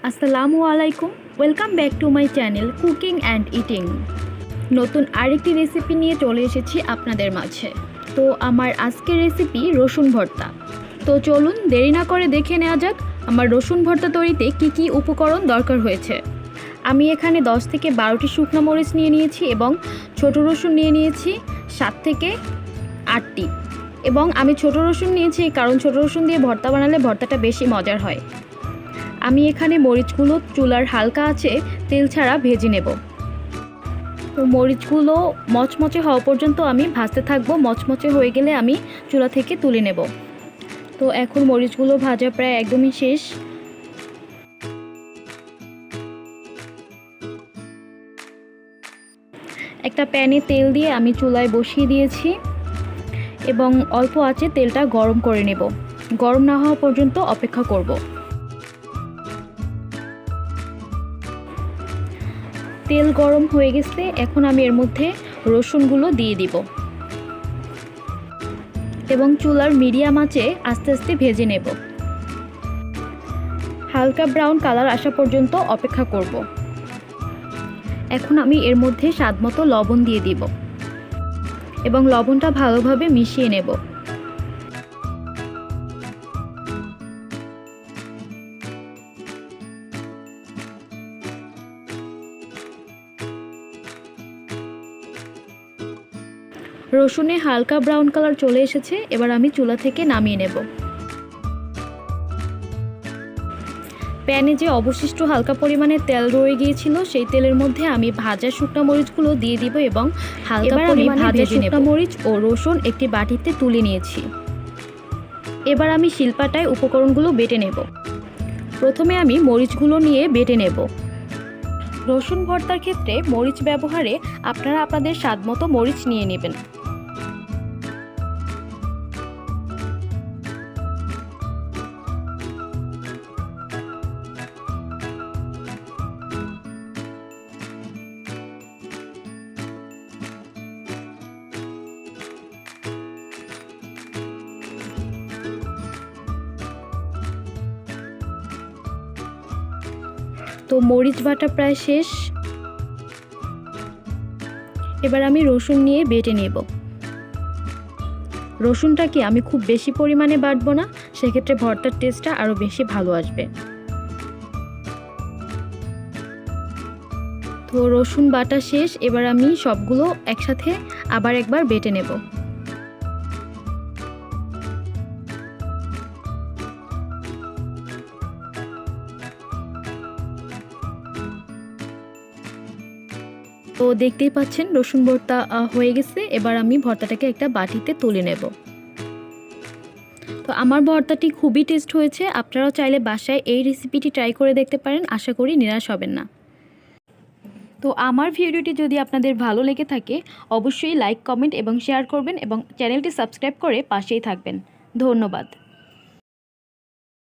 আসসালামু আলাইকুম, welcome back to my channel cooking and eating. নতুন আরেকটি রেসিপি নিয়ে চলে এসেছি আপনাদের মাঝে। তো আমার আজকের রেসিপি রসুন ভর্তা। তো চলুন দেরি না করে দেখে নেওয়া যাক আমার রসুন ভর্তা তৈরিতে কি কি উপকরণ দরকার হয়েছে। আমি এখানে 10 থেকে 12টি শুকনো মরিচ নিয়ে নিয়েছি এবং ছোট রসুন নিয়ে নিয়েছি 7 থেকে 8টি। এবং আমি ছোট রসুন নিয়েছি কারণ ছোট রসুন দিয়ে ভর্তা বানালে ভর্তাটা বেশি মজার হয়। আমি এখানে মরিচগুলো চুলার হালকা আঁচে তেল ছাড়া ভেজে নেব। তো মরিচগুলো মচমচে হওয়া পর্যন্ত আমি ভাজতে থাকবো। মচমচে হয়ে গেলে আমি চুলা থেকে তুলে নেব। তো এখন মরিচগুলো ভাজা প্রায় একদমই শেষ। একটা প্যানে তেল দিয়ে আমি চুলায় বসিয়ে দিয়েছি এবং অল্প আঁচে তেলটা গরম করে নেব। গরম না হওয়া পর্যন্ত অপেক্ষা করব। তেল গরম হয়ে গেছে, এখন আমি এর মধ্যে রসুনগুলো দিয়ে দিব এবং চুলার মিডিয়াম আঁচে আস্তে আস্তে ভেজে নেব। হালকা ব্রাউন কালার আসা পর্যন্ত অপেক্ষা করব। এখন আমি এর মধ্যে স্বাদমতো লবণ দিয়ে দিব এবং লবণটা ভালোভাবে মিশিয়ে নেব। রসুনে হালকা ব্রাউন কালার চলে এসেছে, এবার আমি চুলা থেকে নামিয়ে নেব। প্যানে যে অবশিষ্ট হালকা পরিমাণে তেল রয়ে গিয়েছিল সেই তেলের মধ্যে আমি ভাজা শুকনো মরিচগুলো দিয়ে দিব এবং হালকা পরিমাণে ভাজা শুকনো মরিচ ও রসুন একটি বাটিতে তুলে নিয়েছি। এবার আমি শিলপাটায় উপকরণগুলো বেটে নেব। প্রথমে আমি মরিচগুলো নিয়ে বেটে নেব। রসুন ভর্তার ক্ষেত্রে মরিচ ব্যবহারে আপনারা আপনাদের স্বাদমতো মরিচ নিয়ে নেবেন। তো মরিচ বাটা প্রায় শেষ। এবার আমি রসুন নিয়ে বেটে নেব। রসুনটাকে আমি খুব বেশি পরিমাণে বাটবো না, সেক্ষেত্রে ভর্তার টেস্টটা আরও বেশি ভালো আসবে। তো রসুন বাটা শেষ, এবার আমি সবগুলো একসাথে আবার একবার বেটে নেব। তো দেখতেই পাচ্ছেন রসুন ভর্তা হয়ে গেছে। এবার আমি ভর্তাটাকে একটা বাটিতে তুলে নেব। তো আমার ভর্তাটি খুবই টেস্ট হয়েছে। আপনারাও চাইলে বাসায় এই রেসিপিটি ট্রাই করে দেখতে পারেন, আশা করি নিরাশ হবেন না। তো আমার ভিডিওটি যদি আপনাদের ভালো লেগে থাকে অবশ্যই লাইক, কমেন্ট এবং শেয়ার করবেন এবং চ্যানেলটি সাবস্ক্রাইব করে পাশেই থাকবেন। ধন্যবাদ।